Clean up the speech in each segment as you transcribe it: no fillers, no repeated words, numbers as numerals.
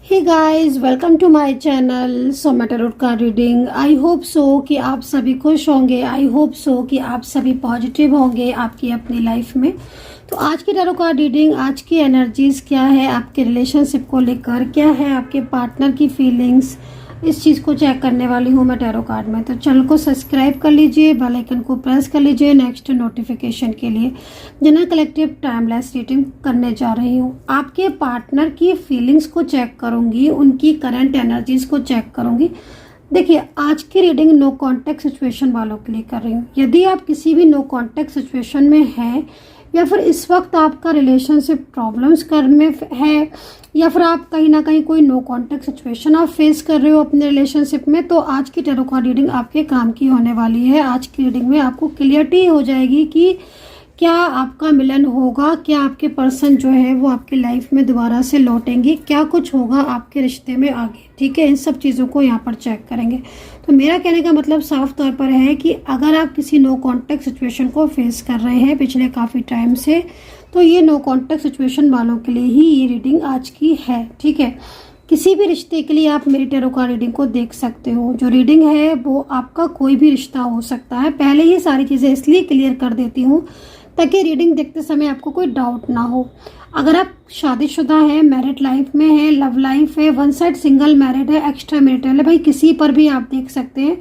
Hey guys, welcome to my channel Soma tarot card reading. I hope so कि आप सभी खुश होंगे। आई होप सो कि आप सभी पॉजिटिव होंगे आपकी अपनी लाइफ में। तो आज की टैरो कार्ड रीडिंग, आज की एनर्जीज क्या है, आपके रिलेशनशिप को लेकर क्या है, आपके पार्टनर की फीलिंग्स, इस चीज़ को चेक करने वाली हूँ मैं टैरो कार्ड में। तो चैनल को सब्सक्राइब कर लीजिए, बेल आइकन को प्रेस कर लीजिए नेक्स्ट नोटिफिकेशन के लिए। जनरल कलेक्टिव टाइमलेस रीडिंग करने जा रही हूँ। आपके पार्टनर की फीलिंग्स को चेक करूँगी, उनकी करंट एनर्जीज को चेक करूँगी। देखिए, आज की रीडिंग नो कॉन्टेक्ट सिचुएशन वालों के लिए कर रही हूँ। यदि आप किसी भी नो कॉन्टेक्ट सिचुएशन में हैं या फिर इस वक्त आपका रिलेशनशिप प्रॉब्लम्स कर में है या फिर आप कहीं ना कहीं कोई नो कॉन्टेक्ट सिचुएशन आप फेस कर रहे हो अपने रिलेशनशिप में, तो आज की टैरो कार्ड रीडिंग आपके काम की होने वाली है। आज की रीडिंग में आपको क्लियरिटी हो जाएगी कि क्या आपका मिलन होगा, क्या आपके पर्सन जो है वो आपकी लाइफ में दोबारा से लौटेंगे, क्या कुछ होगा आपके रिश्ते में आगे। ठीक है, इन सब चीज़ों को यहाँ पर चेक करेंगे। तो मेरा कहने का मतलब साफ तौर पर है कि अगर आप किसी नो कॉन्टेक्ट सिचुएशन को फेस कर रहे हैं पिछले काफ़ी टाइम से, तो ये नो कॉन्टेक्ट सिचुएशन वालों के लिए ही ये रीडिंग आज की है। ठीक है, किसी भी रिश्ते के लिए आप मेरी टैरो कार्ड रीडिंग को देख सकते हो। जो रीडिंग है वो आपका कोई भी रिश्ता हो सकता है। पहले ये सारी चीज़ें इसलिए क्लियर कर देती हूँ ताकि रीडिंग देखते समय आपको कोई डाउट ना हो। अगर आप शादीशुदा हैं, मैरिड लाइफ में है, लव लाइफ है, वन साइड सिंगल मैरिड है, एक्स्ट्रा मैरिटल है, भाई किसी पर भी आप देख सकते हैं।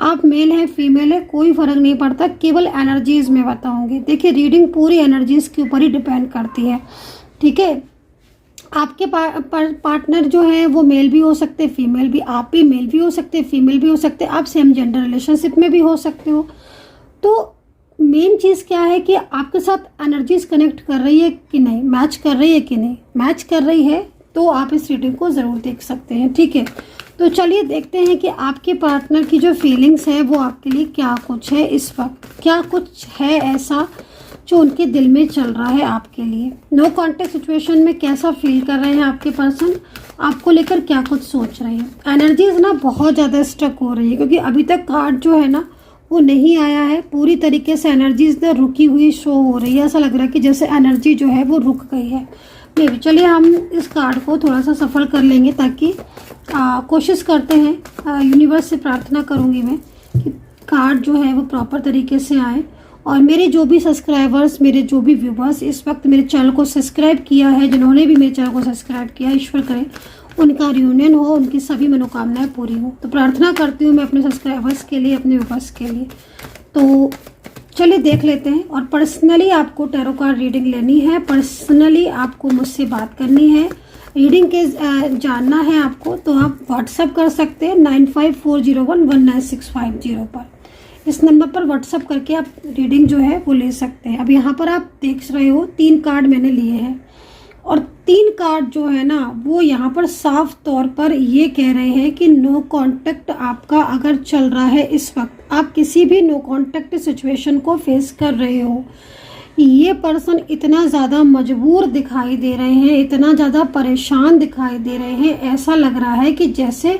आप मेल है, फीमेल है, कोई फर्क नहीं पड़ता, केवल एनर्जीज में बताऊंगी। देखिए, रीडिंग पूरी एनर्जीज के ऊपर ही डिपेंड करती है। ठीक है, आपके पार्टनर जो है वो मेल भी हो सकते, फीमेल भी, आप भी मेल भी हो सकते, फीमेल भी हो सकते, आप सेम जेंडर रिलेशनशिप में भी हो सकते हो। तो मेन चीज़ क्या है कि आपके साथ एनर्जीज कनेक्ट कर रही है कि नहीं, मैच कर रही है कि नहीं। मैच कर रही है तो आप इस रीडिंग को ज़रूर देख सकते हैं। ठीक है, तो चलिए देखते हैं कि आपके पार्टनर की जो फीलिंग्स है वो आपके लिए क्या कुछ है इस वक्त, क्या कुछ है ऐसा जो उनके दिल में चल रहा है आपके लिए। नो कॉन्टेक्ट सिचुएशन में कैसा फील कर रहे हैं आपके पर्सन, आपको लेकर क्या कुछ सोच रहे हैं। एनर्जीज ना बहुत ज़्यादा स्टक हो रही है क्योंकि अभी तक कार्ड जो है ना वो नहीं आया है पूरी तरीके से। एनर्जीज ना रुकी हुई शो हो रही है, ऐसा लग रहा है कि जैसे एनर्जी जो है वो रुक गई है। मे भी, चलिए हम इस कार्ड को थोड़ा सा सफल कर लेंगे ताकि कोशिश करते हैं, यूनिवर्स से प्रार्थना करूंगी मैं कि कार्ड जो है वो प्रॉपर तरीके से आए। और मेरे जो भी सब्सक्राइबर्स, मेरे जो भी व्यूवर्स इस वक्त मेरे चैनल को सब्सक्राइब किया है, जिन्होंने भी मेरे चैनल को सब्सक्राइब किया, ईश्वर करे उनका रियूनियन हो, उनकी सभी मनोकामनाएं पूरी हो। तो प्रार्थना करती हूँ मैं अपने सब्सक्राइबर्स के लिए, अपने व्यूवर्स के लिए। तो चलिए देख लेते हैं। और पर्सनली आपको टैरो कार्ड रीडिंग लेनी है, पर्सनली आपको मुझसे बात करनी है, रीडिंग के जानना है आपको, तो आप व्हाट्सअप कर सकते हैं 9540119650 पर। इस नंबर पर व्हाट्सअप करके आप रीडिंग जो है वो ले सकते हैं। अब यहाँ पर आप देख रहे हो 3 कार्ड मैंने लिए हैं और 3 कार्ड जो है ना वो यहाँ पर साफ तौर पर ये कह रहे हैं कि नो कांटेक्ट आपका अगर चल रहा है इस वक्त, आप किसी भी नो कांटेक्ट सिचुएशन को फेस कर रहे हो, ये पर्सन इतना ज़्यादा मजबूर दिखाई दे रहे हैं, इतना ज़्यादा परेशान दिखाई दे रहे हैं। ऐसा लग रहा है कि जैसे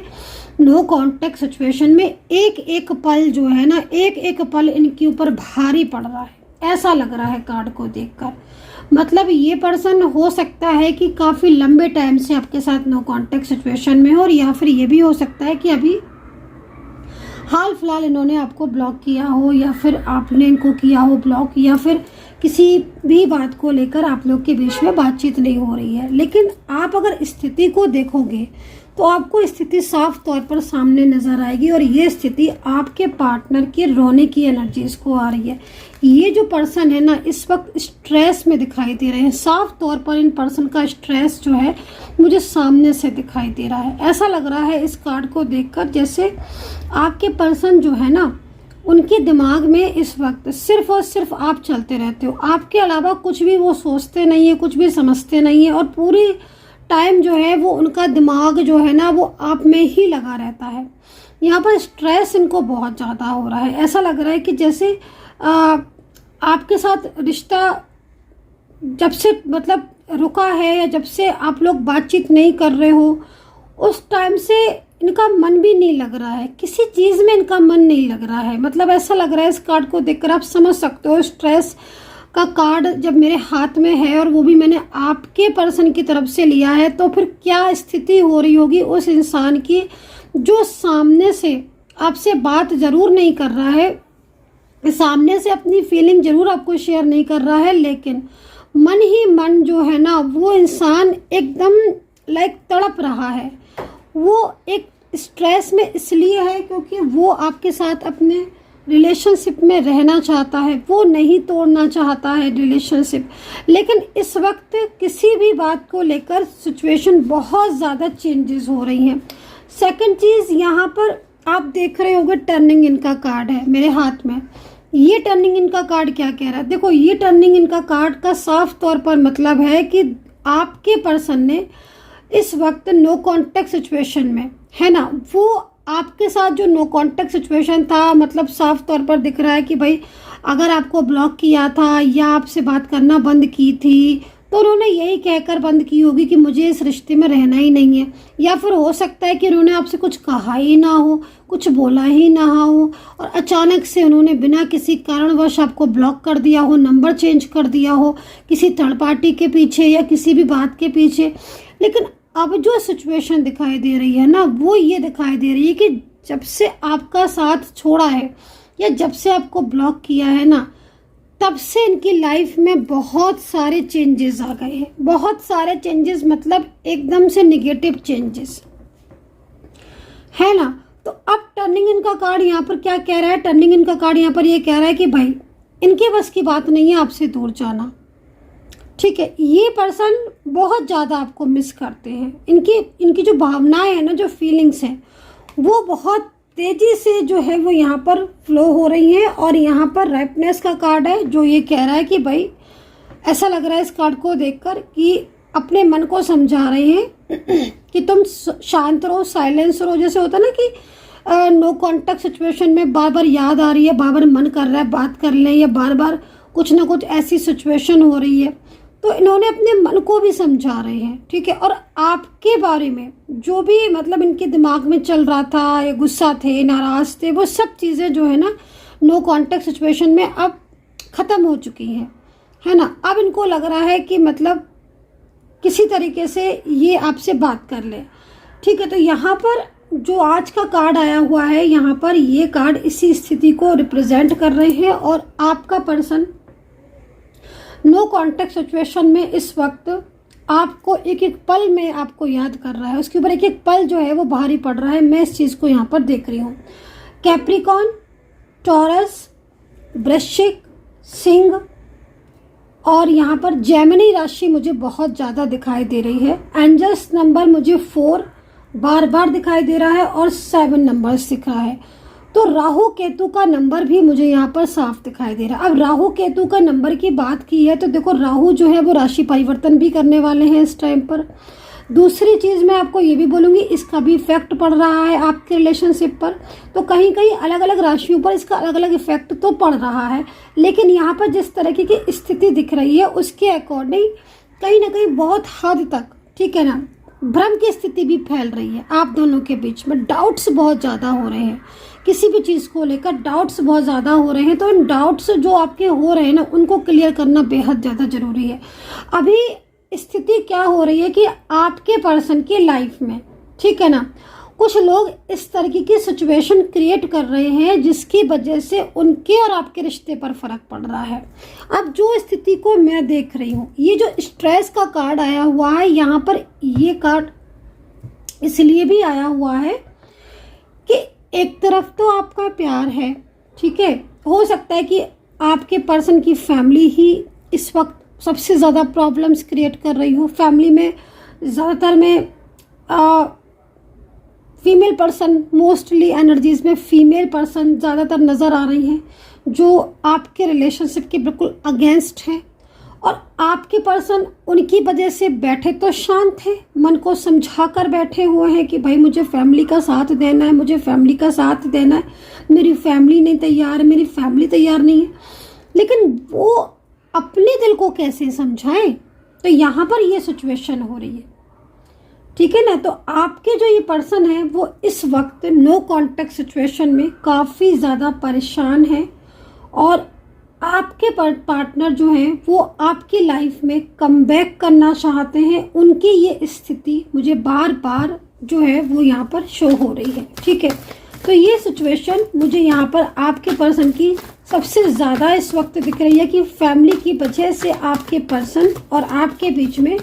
नो कांटेक्ट सिचुएशन में एक एक पल जो है ना, एक एक पल इनके ऊपर भारी पड़ रहा है, ऐसा लग रहा है कार्ड को देखकर। मतलब ये पर्सन हो सकता है कि काफ़ी लंबे टाइम से आपके साथ नो कांटेक्ट सिचुएशन में हो, और या फिर ये भी हो सकता है कि अभी हाल फिलहाल इन्होंने आपको ब्लॉक किया हो, या फिर आपने इनको किया हो ब्लॉक, या फिर किसी भी बात को लेकर आप लोग के बीच में बातचीत नहीं हो रही है। लेकिन आप अगर स्थिति को देखोगे तो आपको स्थिति साफ तौर पर सामने नजर आएगी, और ये स्थिति आपके पार्टनर के रोने की एनर्जीज को आ रही है। ये जो पर्सन है ना इस वक्त स्ट्रेस में दिखाई दे रहे हैं, साफ तौर पर इन पर्सन का स्ट्रेस जो है मुझे सामने से दिखाई दे रहा है। ऐसा लग रहा है इस कार्ड को देखकर जैसे आपके पर्सन जो है ना उनके दिमाग में इस वक्त सिर्फ और सिर्फ आप चलते रहते हो, आपके अलावा कुछ भी वो सोचते नहीं है, कुछ भी समझते नहीं है, और पूरी टाइम जो है वो उनका दिमाग जो है ना वो आप में ही लगा रहता है। यहाँ पर स्ट्रेस इनको बहुत ज़्यादा हो रहा है। ऐसा लग रहा है कि जैसे आपके साथ रिश्ता जब से मतलब रुका है, या जब से आप लोग बातचीत नहीं कर रहे हो, उस टाइम से इनका मन भी नहीं लग रहा है, किसी चीज़ में इनका मन नहीं लग रहा है। मतलब ऐसा लग रहा है इस कार्ड को देखकर आप समझ सकते हो स्ट्रेस का कार्ड जब मेरे हाथ में है और वो भी मैंने आपके पर्सन की तरफ से लिया है, तो फिर क्या स्थिति हो रही होगी उस इंसान की जो सामने से आपसे बात ज़रूर नहीं कर रहा है, सामने से अपनी फीलिंग ज़रूर आपको शेयर नहीं कर रहा है, लेकिन मन ही मन जो है ना वो इंसान एकदम तड़प रहा है। वो एक स्ट्रेस में इसलिए है क्योंकि वो आपके साथ अपने रिलेशनशिप में रहना चाहता है, वो नहीं तोड़ना चाहता है रिलेशनशिप, लेकिन इस वक्त किसी भी बात को लेकर सिचुएशन बहुत ज़्यादा चेंजेस हो रही हैं। सेकंड चीज़, यहाँ पर आप देख रहे होंगे टर्निंग इनका कार्ड है मेरे हाथ में। ये टर्निंग इनका कार्ड क्या कह रहा है? देखो, ये टर्निंग इनका कार्ड का साफ तौर पर मतलब है कि आपके पर्सन ने इस वक्त नो कॉन्टेक्ट सिचुएशन में है ना, वो आपके साथ जो नो कॉन्टेक्ट सिचुएशन था, मतलब साफ तौर पर दिख रहा है कि भाई अगर आपको ब्लॉक किया था या आपसे बात करना बंद की थी तो उन्होंने यही कहकर बंद की होगी कि मुझे इस रिश्ते में रहना ही नहीं है, या फिर हो सकता है कि उन्होंने आपसे कुछ कहा ही ना हो, कुछ बोला ही ना हो और अचानक से उन्होंने बिना किसी कारणवश आपको ब्लॉक कर दिया हो, नंबर चेंज कर दिया हो किसी थर्ड पार्टी के पीछे या किसी भी बात के पीछे। लेकिन अब जो सिचुएशन दिखाई दे रही है ना, वो ये दिखाई दे रही है कि जब से आपका साथ छोड़ा है या जब से आपको ब्लॉक किया है ना, तब से इनकी लाइफ में बहुत सारे चेंजेस आ गए हैं। बहुत सारे चेंजेस मतलब एकदम से निगेटिव चेंजेस, है ना। तो अब टर्निंग इनका कार्ड यहाँ पर क्या कह रहा है? टर्निंग इनका कार्ड यहाँ पर ये कह रहा है कि भाई इनके बस की बात नहीं है आपसे दूर जाना, ठीक है। ये पर्सन बहुत ज़्यादा आपको मिस करते हैं। इनकी जो भावनाएं हैं ना, जो फीलिंग्स हैं, वो बहुत तेज़ी से जो है वो यहाँ पर फ्लो हो रही हैं। और यहाँ पर रैपनेस का कार्ड है जो ये कह रहा है कि भाई ऐसा लग रहा है इस कार्ड को देखकर कि अपने मन को समझा रहे हैं कि तुम शांत रहो, साइलेंस रहो। जैसे होता ना कि नो कॉन्टेक्ट सिचुएशन में बार बार याद आ रही है, बार बार मन कर रहा है बात कर लें, या बार बार कुछ ना कुछ ऐसी सिचुएशन हो रही है, तो इन्होंने अपने मन को भी समझा रहे हैं, ठीक है। और आपके बारे में जो भी मतलब इनके दिमाग में चल रहा था, ये गुस्सा थे, नाराज थे, वो सब चीज़ें जो है ना नो कॉन्टेक्ट सिचुएशन में अब ख़त्म हो चुकी हैं, है ना। अब इनको लग रहा है कि मतलब किसी तरीके से ये आपसे बात कर ले, ठीक है। तो यहाँ पर जो आज का कार्ड आया हुआ है, यहाँ पर ये कार्ड इसी स्थिति को रिप्रेजेंट कर रहे हैं। और आपका पर्सन नो कॉन्टेक्ट सिचुएशन में इस वक्त आपको एक एक पल में आपको याद कर रहा है, उसके ऊपर एक एक पल जो है वो भारी पड़ रहा है। मैं इस चीज़ को यहाँ पर देख रही हूँ। कैप्रिकॉन, टॉरस, वृश्चिक, सिंह और यहाँ पर जेमिनी राशि मुझे बहुत ज़्यादा दिखाई दे रही है। एंजल्स नंबर मुझे 4 बार बार दिखाई दे रहा है और 7 नंबर्स दिख रहा है। तो राहु केतु का नंबर भी मुझे यहाँ पर साफ दिखाई दे रहा है। अब राहु केतु का नंबर की बात की है तो देखो, राहु जो है वो राशि परिवर्तन भी करने वाले हैं इस टाइम पर। दूसरी चीज़ मैं आपको ये भी बोलूँगी, इसका भी इफेक्ट पड़ रहा है आपके रिलेशनशिप पर। तो कहीं कहीं अलग अलग राशियों पर इसका अलग अलग इफेक्ट तो पड़ रहा है, लेकिन यहाँ पर जिस तरीके की स्थिति दिख रही है उसके अकॉर्डिंग कहीं ना कहीं बहुत हद तक, ठीक है ना, भ्रम की स्थिति भी फैल रही है आप दोनों के बीच में। डाउट्स बहुत ज़्यादा हो रहे हैं, किसी भी चीज़ को लेकर डाउट्स बहुत ज़्यादा हो रहे हैं। तो इन डाउट्स जो आपके हो रहे हैं ना, उनको क्लियर करना बेहद ज़्यादा ज़रूरी है। अभी स्थिति क्या हो रही है कि आपके पर्सन की लाइफ में, ठीक है ना, कुछ लोग इस तरीके की सिचुएशन क्रिएट कर रहे हैं जिसकी वजह से उनके और आपके रिश्ते पर फर्क पड़ रहा है। अब जो स्थिति को मैं देख रही हूँ, ये जो स्ट्रेस का कार्ड आया हुआ है, यहाँ पर ये कार्ड इसलिए भी आया हुआ है कि एक तरफ तो आपका प्यार है, ठीक है, हो सकता है कि आपके पर्सन की फैमिली ही इस वक्त सबसे ज़्यादा प्रॉब्लम्स क्रिएट कर रही हो। फैमिली में ज़्यादातर में फीमेल पर्सन, मोस्टली एनर्जीज में फीमेल पर्सन ज़्यादातर नज़र आ रही हैं जो आपके रिलेशनशिप के बिल्कुल अगेंस्ट है। और आपके पर्सन उनकी वजह से बैठे तो शांत हैं, मन को समझा कर बैठे हुए हैं कि भाई मुझे फैमिली का साथ देना है, मुझे फैमिली का साथ देना है, मेरी फैमिली नहीं तैयार है, मेरी फैमिली तैयार नहीं है। लेकिन वो अपने दिल को कैसे समझाएं? तो यहाँ पर ये सिचुएशन हो रही है, ठीक है ना। तो आपके जो ये पर्सन है वो इस वक्त नो कॉन्टेक्ट सिचुएशन में काफ़ी ज़्यादा परेशान है और आपके पार्टनर जो हैं वो आपकी लाइफ में कमबैक करना चाहते हैं। उनकी ये स्थिति मुझे बार बार जो है वो यहाँ पर शो हो रही है। ठीक है, तो ये सिचुएशन मुझे यहाँ पर आपके पर्सन की सबसे ज़्यादा इस वक्त दिख रही है कि फैमिली की वजह से आपके पर्सन और आपके बीच में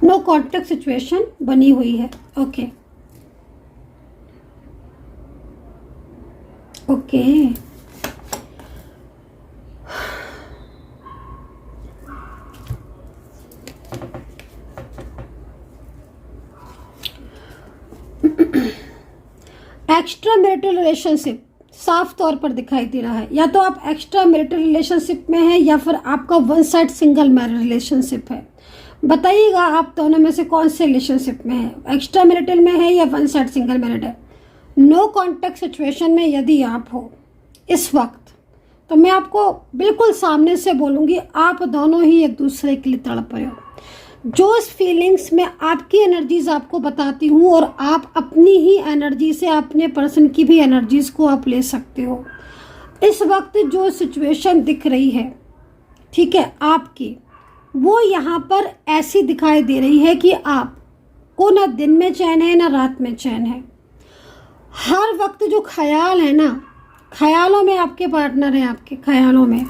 नो कॉन्टेक्ट सिचुएशन बनी हुई है। Okay okay extra marital relationship साफ तौर पर दिखाई दे रहा है। या तो आप एक्स्ट्रा मैरिटल रिलेशनशिप में हैं या फिर आपका one side single married relationship है। बताइएगा आप दोनों में से कौन से रिलेशनशिप में है, एक्स्ट्रा मैरिटल में है या वन साइड सिंगल मैरिड है। नो कॉन्टेक्ट सिचुएशन में यदि आप हो इस वक्त, तो मैं आपको बिल्कुल सामने से बोलूँगी, आप दोनों ही एक दूसरे के लिए तड़प रहे हो। जो इस फीलिंग्स में आपकी एनर्जीज आपको बताती हूँ और आप अपनी ही एनर्जी से अपने पर्सन की भी एनर्जीज को आप ले सकते हो। इस वक्त जो सिचुएशन दिख रही है, ठीक है, आपकी, वो यहाँ पर ऐसी दिखाई दे रही है कि आपको ना दिन में चैन है ना रात में चैन है। हर वक्त जो ख्याल है ना, ख्यालों में आपके पार्टनर हैं, आपके ख्यालों में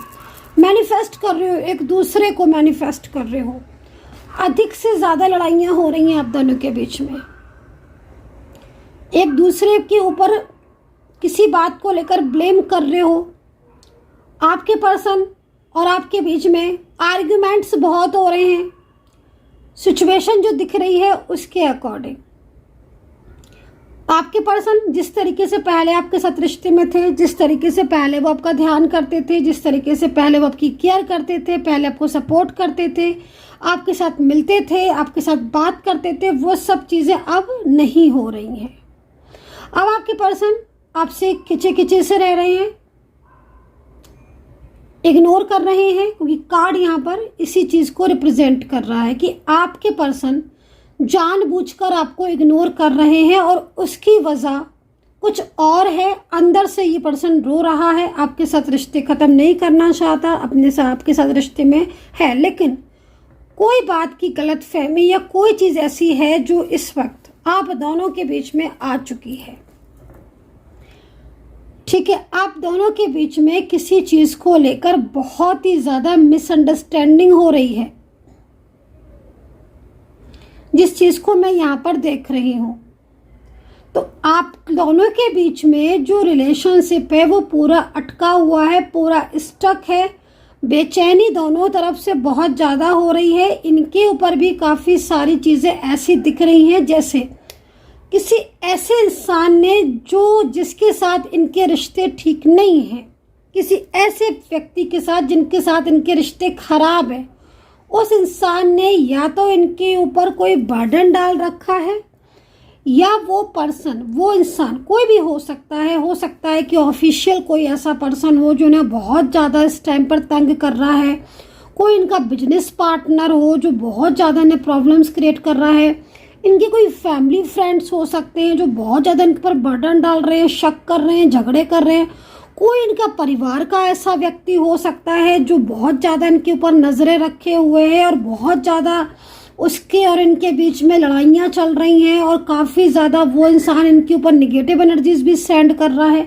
मैनिफेस्ट कर रहे हो, एक दूसरे को मैनिफेस्ट कर रहे हो। अधिक से ज़्यादा लड़ाइयाँ हो रही हैं आप दोनों के बीच में, एक दूसरे के ऊपर किसी बात को लेकर ब्लेम कर रहे हो। आपके पर्सन और आपके बीच में आर्ग्यूमेंट्स बहुत हो रहे हैं। सिचुएशन जो दिख रही है उसके अकॉर्डिंग आपके पर्सन जिस तरीके से पहले आपके साथ रिश्ते में थे, जिस तरीके से पहले वो आपका ध्यान करते थे, जिस तरीके से पहले वो आपकी केयर करते थे, पहले आपको सपोर्ट करते थे, आपके साथ मिलते थे, आपके साथ बात करते थे, वो सब चीज़ें अब नहीं हो रही हैं। अब आपके पर्सन आपसे खिंचे खिंचे से रह रहे हैं, इग्नोर कर रहे हैं, क्योंकि कार्ड यहाँ पर इसी चीज़ को रिप्रेजेंट कर रहा है कि आपके पर्सन जानबूझकर आपको इग्नोर कर रहे हैं और उसकी वजह कुछ और है। अंदर से ये पर्सन रो रहा है, आपके साथ रिश्ते ख़त्म नहीं करना चाहता, अपने साथ आपके साथ रिश्ते में है, लेकिन कोई बात की गलतफहमी या कोई चीज़ ऐसी है जो इस वक्त आप दोनों के बीच में आ चुकी है। ठीक है, आप दोनों के बीच में किसी चीज़ को लेकर बहुत ही ज़्यादा मिसअंडरस्टैंडिंग हो रही है, जिस चीज़ को मैं यहाँ पर देख रही हूँ। तो आप दोनों के बीच में जो रिलेशनशिप है वो पूरा अटका हुआ है, पूरा स्टक है। बेचैनी दोनों तरफ से बहुत ज़्यादा हो रही है। इनके ऊपर भी काफ़ी सारी चीज़ें ऐसी दिख रही हैं जैसे किसी ऐसे इंसान ने जिसके साथ इनके रिश्ते ठीक नहीं हैं, किसी ऐसे व्यक्ति के साथ जिनके साथ इनके रिश्ते खराब हैं, उस इंसान ने या तो इनके ऊपर कोई बर्डन डाल रखा है, या वो पर्सन, वो इंसान कोई भी हो सकता है कि ऑफिशियल कोई ऐसा पर्सन हो जो इन्हें बहुत ज़्यादा इस टाइम पर तंग कर रहा है, कोई इनका बिजनेस पार्टनर हो जो बहुत ज़्यादा इन्हें प्रॉब्लम्स क्रिएट कर रहा है, इनके कोई फैमिली फ्रेंड्स हो सकते हैं जो बहुत ज़्यादा इनके पर बर्डन डाल रहे हैं, शक कर रहे हैं, झगड़े कर रहे हैं, कोई इनका परिवार का ऐसा व्यक्ति हो सकता है जो बहुत ज़्यादा इनके ऊपर नज़रें रखे हुए है और बहुत ज़्यादा उसके और इनके बीच में लड़ाइयाँ चल रही हैं और काफ़ी ज़्यादा वो इंसान इनके ऊपर निगेटिव एनर्जीज भी सेंड कर रहा है।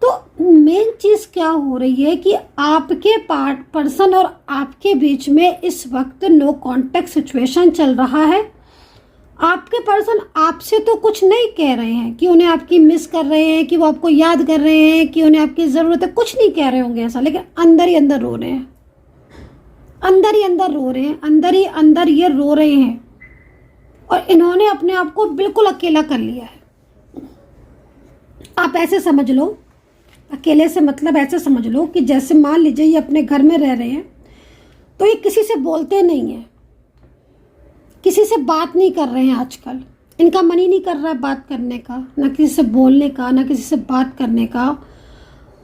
तो मेन चीज़ क्या हो रही है कि आपके पर्सन और आपके बीच में इस वक्त नो कॉन्टेक्ट सिचुएशन चल रहा है। आपके पर्सन आपसे तो कुछ नहीं कह रहे हैं कि उन्हें आपकी मिस कर रहे हैं, कि वो आपको याद कर रहे हैं, कि उन्हें आपकी ज़रूरत है, कुछ नहीं कह रहे होंगे ऐसा, लेकिन अंदर ही अंदर रो रहे हैं, अंदर ही अंदर रो रहे हैं, अंदर ही अंदर ये रो रहे हैं और इन्होंने अपने आप को बिल्कुल अकेला कर लिया है। आप ऐसे समझ लो, अकेले से मतलब ऐसे समझ लो कि जैसे मान लीजिए ये अपने घर में रह रहे हैं तो ये किसी से बोलते नहीं हैं, किसी से बात नहीं कर रहे हैं। आजकल इनका मन ही नहीं कर रहा है बात करने का, ना किसी से बोलने का, ना किसी से बात करने का।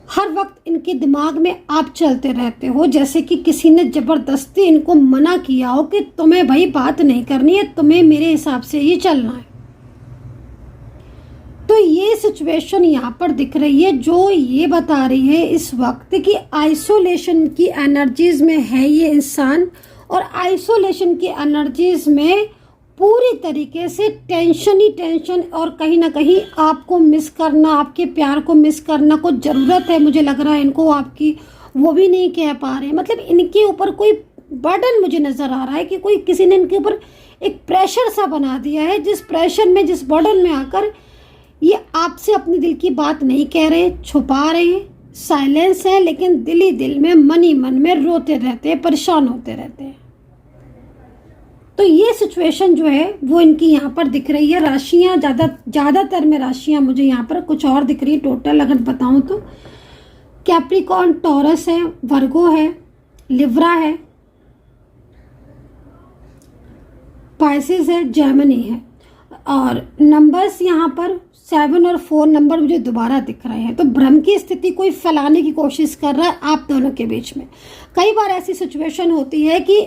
हर वक्त इनके दिमाग में आप चलते रहते हो जैसे कि किसी ने ज़बरदस्ती इनको मना किया हो कि तुम्हें भाई बात नहीं करनी है, तुम्हें मेरे हिसाब से ही चलना है। तो ये सिचुएशन यहाँ पर दिख रही है जो ये बता रही है इस वक्त कि आइसोलेशन की एनर्जीज में है ये इंसान, और आइसोलेशन की एनर्जीज में पूरी तरीके से टेंशन ही टेंशन, और कहीं ना कहीं आपको मिस करना, आपके प्यार को मिस करना को ज़रूरत है। मुझे लग रहा है इनको आपकी, वो भी नहीं कह पा रहे, मतलब इनके ऊपर कोई बर्डन मुझे नज़र आ रहा है कि कोई किसी ने इनके ऊपर एक प्रेशर सा बना दिया है, जिस प्रेशर में, जिस बर्डन में आकर ये आपसे अपने दिल की बात नहीं कह रहे, छुपा रहे हैं, साइलेंस है, लेकिन दिल ही दिल में, मन ही मन में रोते रहते हैं, परेशान होते रहते हैं। तो ये सिचुएशन जो है वो इनकी यहाँ पर दिख रही है। राशियाँ ज़्यादातर में राशियाँ मुझे यहाँ पर कुछ और दिख रही है। टोटल अगर बताऊँ तो कैप्रिकॉर्न, टॉरस है, वर्गो है, लिब्रा है, पाइसेस है, जेमिनी है, और नंबर्स यहाँ पर 7 और 4 नंबर मुझे दोबारा दिख रहे हैं। तो भ्रम की स्थिति कोई फैलाने की कोशिश कर रहा है आप दोनों के बीच में। कई बार ऐसी सिचुएशन होती है कि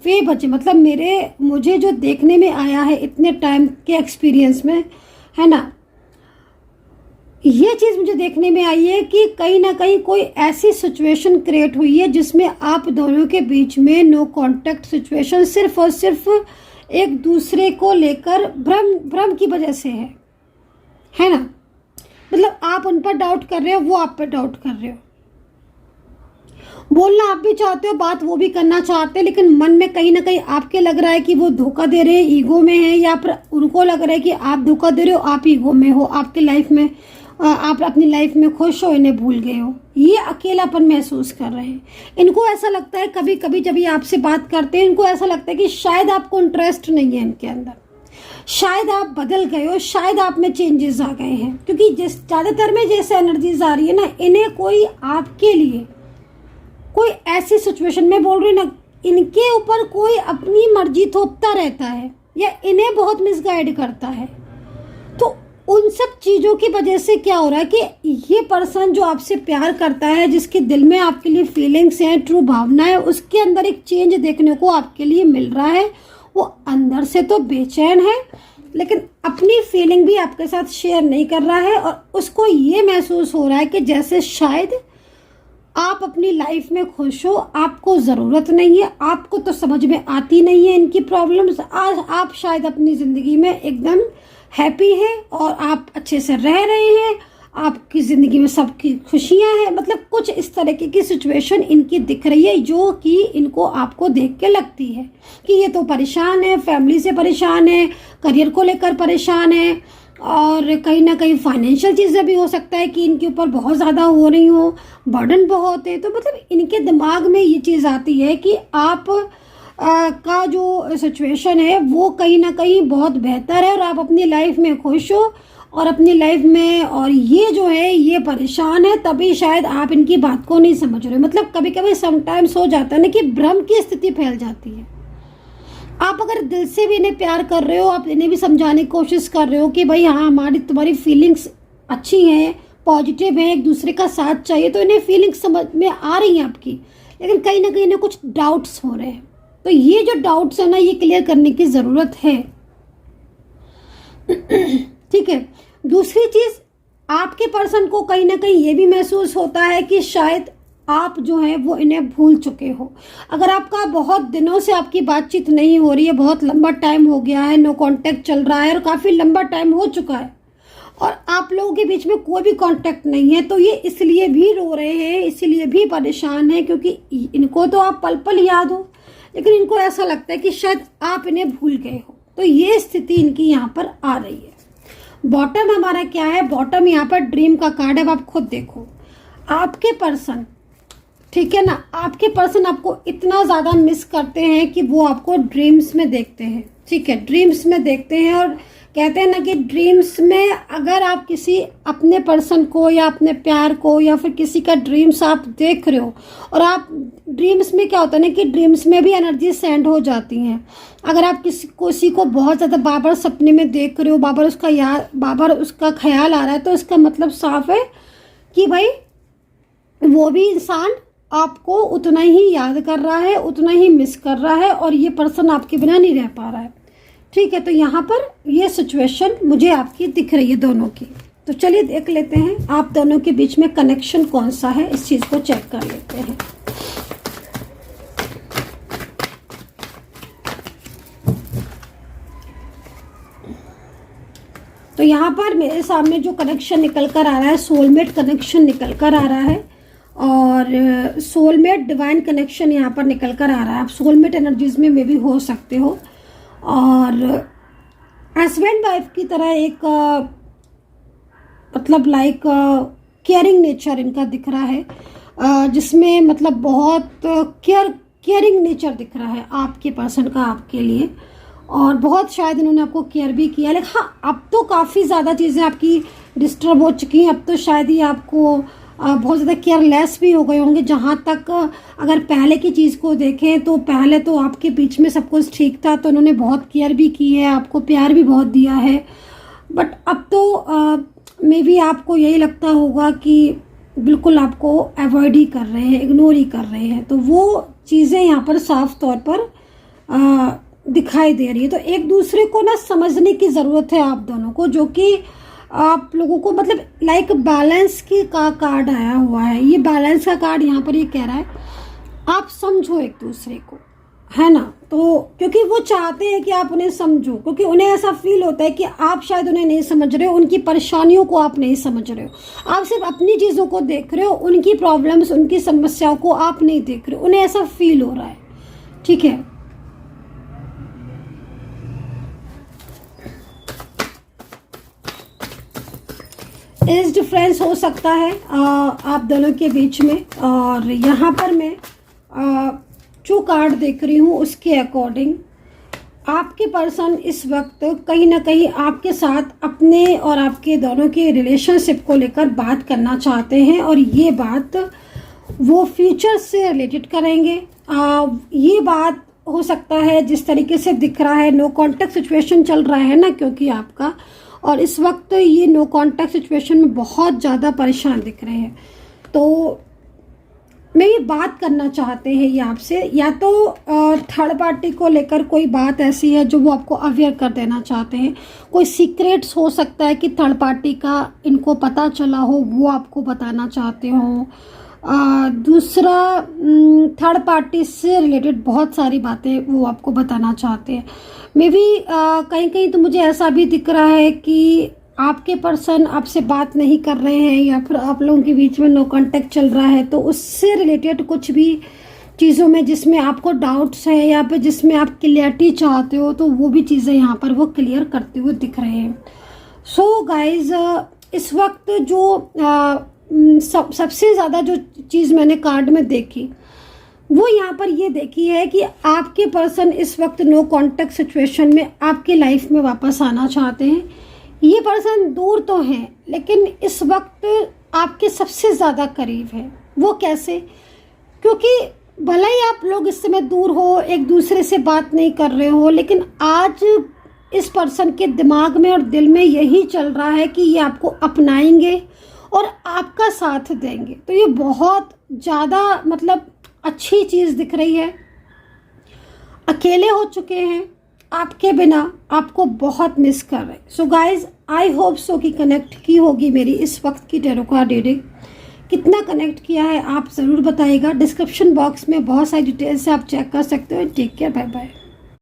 वे बच्चे, मतलब मुझे जो देखने में आया है इतने टाइम के एक्सपीरियंस में, है ना, ये चीज़ मुझे देखने में आई है कि कहीं ना कहीं कोई ऐसी सिचुएशन क्रिएट हुई है जिसमें आप दोनों के बीच में नो कांटेक्ट सिचुएशन सिर्फ और सिर्फ एक दूसरे को लेकर भ्रम की वजह से है ना। मतलब आप उन पर डाउट कर रहे हो, वो आप पर डाउट कर रहे हो, बोलना आप भी चाहते हो, बात वो भी करना चाहते हैं, लेकिन मन में कहीं ना कहीं आपके लग रहा है कि वो धोखा दे रहे हैं, ईगो में है, या फिर उनको लग रहा है कि आप धोखा दे रहे हो, आप ईगो में हो, आपकी लाइफ में, आप अपनी लाइफ में खुश हो, इन्हें भूल गए हो, ये अकेलापन महसूस कर रहे हैं। इनको ऐसा लगता है कभी कभी जब ये आपसे बात करते हैं, इनको ऐसा लगता है कि शायद आपको इंटरेस्ट नहीं है इनके अंदर, शायद आप बदल गए हो, शायद आप में चेंजेस आ गए हैं, क्योंकि ज़्यादातर में जैसे एनर्जीज आ रही है ना, इन्हें कोई आपके लिए कोई ऐसी सिचुएशन में, बोल रही ना, इनके ऊपर कोई अपनी मर्जी थोपता रहता है या इन्हें बहुत मिसगाइड करता है। तो उन सब चीज़ों की वजह से क्या हो रहा है कि ये पर्सन जो आपसे प्यार करता है, जिसके दिल में आपके लिए फीलिंग्स हैं, ट्रू भावना है, उसके अंदर एक चेंज देखने को आपके लिए मिल रहा है। वो अंदर से तो बेचैन है, लेकिन अपनी फीलिंग भी आपके साथ शेयर नहीं कर रहा है, और उसको ये महसूस हो रहा है कि जैसे शायद आप अपनी लाइफ में खुश हो, आपको ज़रूरत नहीं है, आपको तो समझ में आती नहीं है इनकी प्रॉब्लम्स। आज आप शायद अपनी ज़िंदगी में एकदम हैप्पी हैं और आप अच्छे से रह रहे हैं, आपकी ज़िंदगी में सबकी खुशियां हैं। मतलब कुछ इस तरीके की सिचुएशन इनकी दिख रही है, जो कि इनको आपको देख के लगती है कि ये तो परेशान है, फैमिली से परेशान है, करियर को लेकर परेशान है, और कहीं ना कहीं फाइनेंशियल चीज़ें भी हो सकता है कि इनके ऊपर बहुत ज़्यादा हो रही हो, बर्डन बहुत है। तो मतलब इनके दिमाग में ये चीज़ आती है कि आप का जो सिचुएशन है वो कहीं ना कहीं बहुत बेहतर है, और आप अपनी लाइफ में खुश हो और अपनी लाइफ में, और ये जो है ये परेशान है, तभी शायद आप इनकी बात को नहीं समझ रहे। मतलब कभी कभी समटाइम्स हो जाता है ना कि भ्रम की स्थिति फैल जाती है। आप अगर दिल से भी इन्हें प्यार कर रहे हो, आप इन्हें भी समझाने की कोशिश कर रहे हो कि भाई हाँ, तुम्हारी फीलिंग्स अच्छी हैं, पॉजिटिव है, एक दूसरे का साथ चाहिए, तो इन्हें फीलिंग्स समझ में आ रही हैं आपकी, लेकिन कहीं ना कहीं इन्हें कुछ डाउट्स हो रहे हैं। तो ये जो डाउट्स है ना, ये क्लियर करने की ज़रूरत है। ठीक है। दूसरी चीज़, आपके पर्सन को कहीं ना कहीं ये भी महसूस होता है कि शायद आप जो है वो इन्हें भूल चुके हो। अगर आपका बहुत दिनों से आपकी बातचीत नहीं हो रही है, बहुत लंबा टाइम हो गया है, नो कांटेक्ट चल रहा है और काफ़ी लंबा टाइम हो चुका है, और आप लोगों के बीच में कोई भी कांटेक्ट नहीं है, तो ये इसलिए भी रो रहे हैं, इसलिए भी परेशान है, क्योंकि इनको तो आप पल पल याद हो, लेकिन इनको ऐसा लगता है कि शायद आप इन्हें भूल गए हो। तो ये स्थिति इनकी यहाँ पर आ रही है। बॉटम हमारा क्या है? बॉटम यहाँ पर ड्रीम का कार्ड है। अब आप खुद देखो, आपके पर्सन, ठीक है ना, आपके पर्सन आपको इतना ज़्यादा मिस करते हैं कि वो आपको ड्रीम्स में देखते हैं। ठीक है, ड्रीम्स में देखते हैं, और कहते हैं ना कि ड्रीम्स में अगर आप किसी अपने पर्सन को या अपने प्यार को या फिर किसी का ड्रीम्स आप देख रहे हो, और आप ख्याल्स में क्या होता है ना कि ड्रीम्स में भी एनर्जी सेंड हो जाती हैं। अगर आप किसी को बहुत ज़्यादा बार सपने में देख रहे हो, बार उसका ख्याल आ रहा है, तो इसका मतलब साफ है कि भाई वो भी इंसान आपको उतना ही याद कर रहा है, उतना ही मिस कर रहा है, और ये पर्सन आपके बिना नहीं रह पा रहा है। ठीक है, तो यहाँ पर ये सिचुएशन मुझे आपकी दिख रही है दोनों की। तो चलिए देख लेते हैं आप दोनों के बीच में कनेक्शन कौन सा है, इस चीज़ को चेक कर लेते हैं। तो यहाँ पर मेरे सामने जो कनेक्शन निकल कर आ रहा है, सोलमेट कनेक्शन निकल कर आ रहा है और सोलमेट डिवाइन कनेक्शन यहाँ पर निकल कर आ रहा है। आप सोलमेट एनर्जीज में भी हो सकते हो और हस्बैंड वाइफ की तरह एक मतलब लाइक केयरिंग नेचर इनका दिख रहा है, जिसमें मतलब बहुत केयरिंग नेचर दिख रहा है आपके पर्सन का आपके लिए, और बहुत शायद इन्होंने आपको केयर भी किया। लेकिन हाँ, अब तो काफ़ी ज़्यादा चीज़ें आपकी डिस्टर्ब हो चुकी हैं, अब तो शायद ही आपको बहुत ज़्यादा केयरलेस भी हो गए होंगे। जहाँ तक अगर पहले की चीज़ को देखें तो पहले तो आपके बीच में सब कुछ ठीक था, तो उन्होंने बहुत केयर भी की है, आपको प्यार भी बहुत दिया है। बट अब तो मे बी आपको यही लगता होगा कि बिल्कुल आपको अवॉइड ही कर रहे हैं, इग्नोर ही कर रहे हैं। तो वो चीज़ें यहाँ पर साफ तौर पर दिखाई दे रही है। तो एक दूसरे को ना समझने की ज़रूरत है आप दोनों को, जो कि आप लोगों को मतलब लाइक बैलेंस की का कार्ड आया हुआ है। ये बैलेंस का कार्ड यहाँ पर ये कह रहा है आप समझो एक दूसरे को, है ना। तो क्योंकि वो चाहते हैं कि आप उन्हें समझो, क्योंकि उन्हें ऐसा फील होता है कि आप शायद उन्हें नहीं समझ रहे हो, उनकी परेशानियों को आप नहीं समझ रहे हो, आप सिर्फ अपनी चीज़ों को देख रहे हो, उनकी प्रॉब्लम्स उनकी समस्याओं को आप नहीं देख रहे हो। उन्हें ऐसा फील हो रहा है, ठीक है। एज डिफरेंस हो सकता है आप दोनों के बीच में, और यहाँ पर मैं जो कार्ड देख रही हूँ उसके अकॉर्डिंग आपके पर्सन इस वक्त कहीं ना कहीं आपके साथ अपने और आपके दोनों के रिलेशनशिप को लेकर बात करना चाहते हैं, और ये बात वो फ्यूचर से रिलेटेड करेंगे। ये बात हो सकता है जिस तरीके से दिख रहा है, नो कॉन्टैक्ट सिचुएशन चल रहा है ना, क्योंकि आपका और इस वक्त ये नो कॉन्टैक्ट सिचुएशन में बहुत ज़्यादा परेशान दिख रहे हैं। तो मैं ये बात करना चाहते हैं ये आपसे, या तो थर्ड पार्टी को लेकर कोई बात ऐसी है जो वो आपको अवेयर कर देना चाहते हैं। कोई सीक्रेट्स हो सकता है कि थर्ड पार्टी का इनको पता चला हो, वो आपको बताना चाहते हो। दूसरा, थर्ड पार्टी से रिलेटेड बहुत सारी बातें वो आपको बताना चाहते हैं। मे बी कहीं कहीं तो मुझे ऐसा भी दिख रहा है कि आपके पर्सन आपसे बात नहीं कर रहे हैं, या फिर आप लोगों के बीच में नो कांटेक्ट चल रहा है, तो उससे रिलेटेड कुछ भी चीज़ों में जिसमें आपको डाउट्स है या फिर जिसमें आप क्लियरिटी चाहते हो, तो वो भी चीज़ें यहाँ पर वो क्लियर करते हुए दिख रहे हैं। सो गाइज, इस वक्त जो सबसे ज़्यादा जो चीज़ मैंने कार्ड में देखी वो यहाँ पर ये देखी है कि आपके पर्सन इस वक्त नो कॉन्टैक्ट सिचुएशन में आपके लाइफ में वापस आना चाहते हैं। ये पर्सन दूर तो हैं, लेकिन इस वक्त आपके सबसे ज़्यादा करीब है। वो कैसे? क्योंकि भले ही आप लोग इस समय दूर हो, एक दूसरे से बात नहीं कर रहे हो, लेकिन आज इस पर्सन के दिमाग में और दिल में यही चल रहा है कि ये आपको अपनाएंगे और आपका साथ देंगे। तो ये बहुत ज़्यादा मतलब अच्छी चीज़ दिख रही है। अकेले हो चुके हैं, आपके बिना आपको बहुत मिस कर रहे हैं। सो गाइज, आई होप सो कि कनेक्ट की होगी मेरी इस वक्त की टैरो कार्ड रीडिंग। कितना कनेक्ट किया है आप ज़रूर बताइएगा। डिस्क्रिप्शन बॉक्स में बहुत सारी डिटेल्स से आप चेक कर सकते हो। Take care, bye bye.